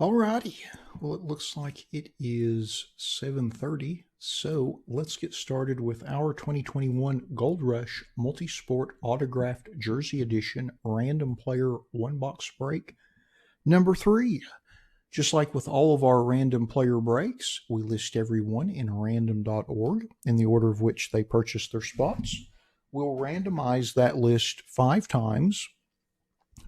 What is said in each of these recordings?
Alrighty, well it looks like it is 7:30, so let's get started with our 2021 Gold Rush Multi-Sport Autographed Jersey Edition Random Player One Box Break number 3. Just like with all of our random player breaks, we list everyone in random.org in the order of which they purchased their spots. We'll randomize that list 5 times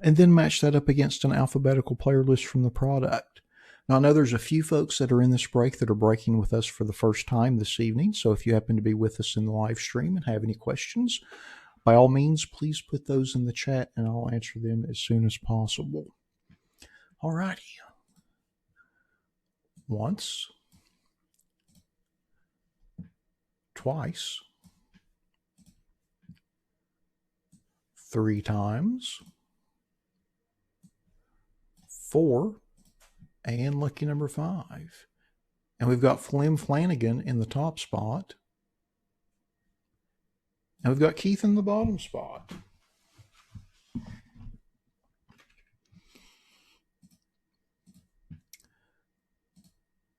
and then match that up against an alphabetical player list from the product. Now, I know there's a few folks that are in this break that are breaking with us for the first time this evening, so if you happen to be with us in the live stream and have any questions, by all means, please put those in the chat and I'll answer them as soon as possible. All righty. Once, twice, 3 times, 4, and lucky number 5. And we've got Flim Flanagan in the top spot. And we've got Keith in the bottom spot.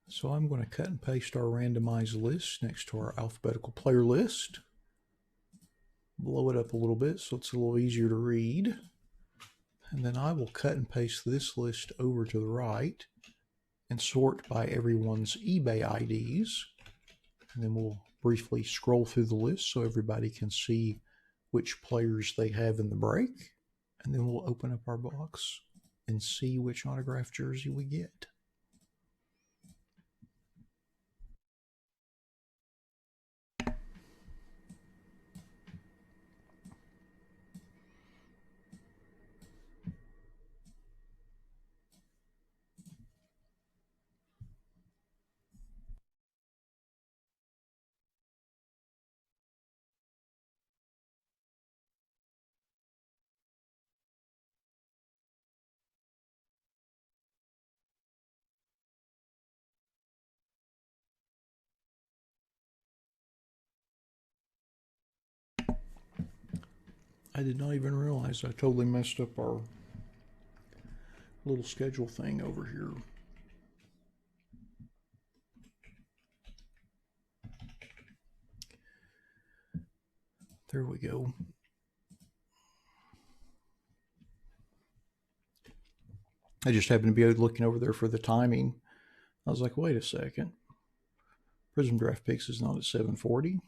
So I'm going to cut and paste our randomized list next to our alphabetical player list. Blow it up a little bit so it's a little easier to read. And then I will cut and paste this list over to the right and sort by everyone's eBay IDs. And then we'll briefly scroll through the list so everybody can see which players they have in the break. And then we'll open up our box and see which autographed jersey we get. I did not even realize I totally messed up our little schedule thing over here. There we go. I just happened to be looking over there for the timing. I was like, wait a second. Prism Draft Picks is not at 7:40.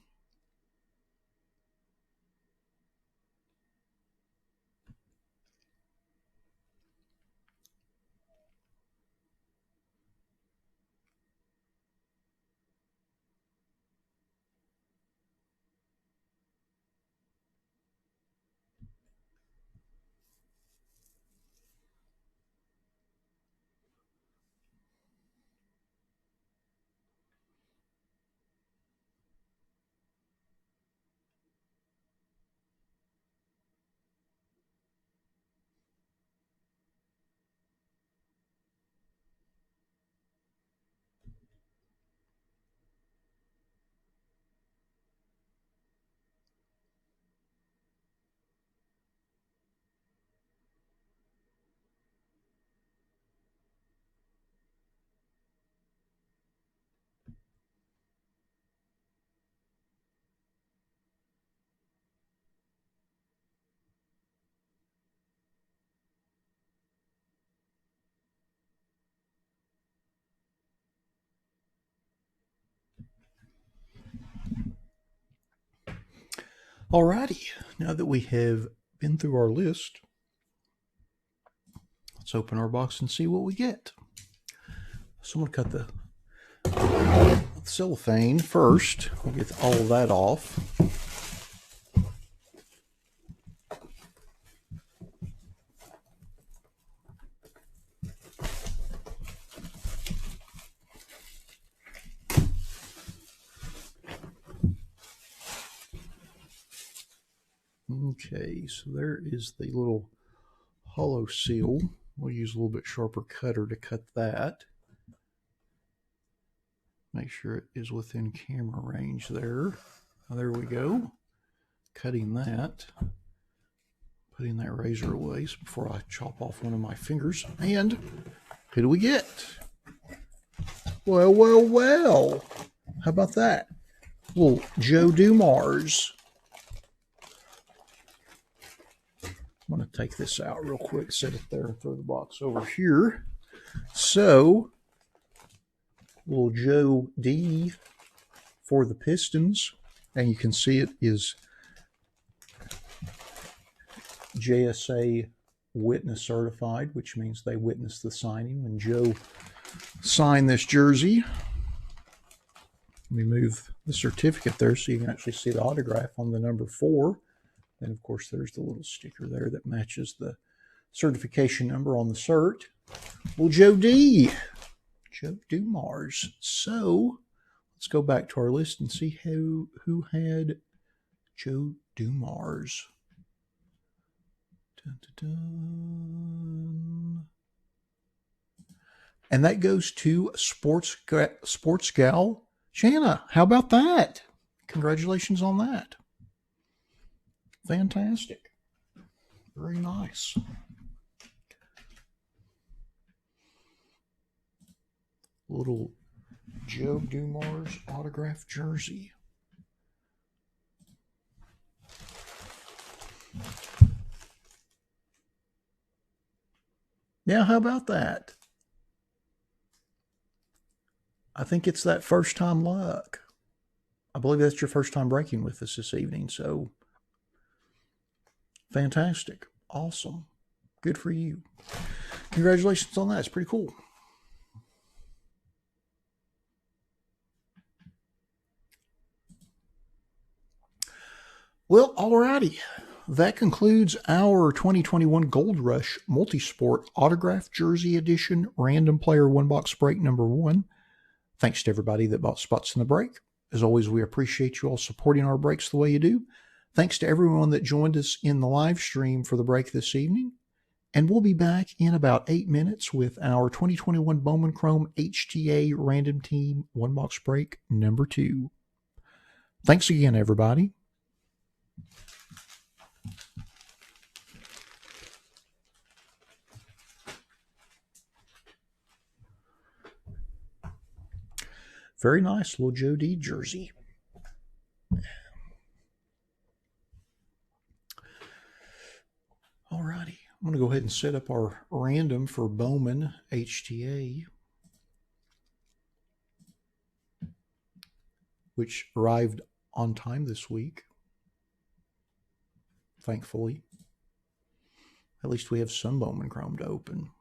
Alrighty, now that we have been through our list, let's open our box and see what we get. So I'm going to cut the cellophane first. We'll get all of that off. Okay, so there is the little hollow seal. We'll use a little bit sharper cutter to cut that. Make sure it is within camera range there. There we go. Cutting that. Putting that razor away before I chop off one of my fingers. And Who do we get? Well, well, well. How about that? Well, Joe Dumars. I'm going to take this out real quick, set it there, and throw the box over here. So, little Joe D for the Pistons. And you can see it is JSA witness certified, which means they witnessed the signing when Joe signed this jersey. Let me move the certificate there so you can actually see the autograph on the number 4. And of course, there's the little sticker there that matches the certification number on the cert. Well, Joe D. Joe Dumars. So let's go back to our list and see who had Joe Dumars. Dun, dun, dun. And that goes to Sports Gal Shanna. How about that? Congratulations on that. Fantastic. Very nice. Little Joe Dumars autographed jersey. Yeah, how about that? I think it's that first time luck. I believe that's your first time breaking with us this evening. So fantastic. Awesome. Good for you. Congratulations on that. It's pretty cool. Well, alrighty. That concludes our 2021 Gold Rush Multisport Autograph Jersey Edition Random Player One Box Break number 1. Thanks to everybody that bought spots in the break. As always, we appreciate you all supporting our breaks the way you do. Thanks to everyone that joined us in the live stream for the break this evening. And we'll be back in about 8 minutes with our 2021 Bowman Chrome HTA Random Team One Box Break number 2. Thanks again, everybody. Very nice little Joe D jersey. Alrighty, I'm going to go ahead and set up our random for Bowman HTA, which arrived on time this week. Thankfully. At least we have some Bowman Chrome to open.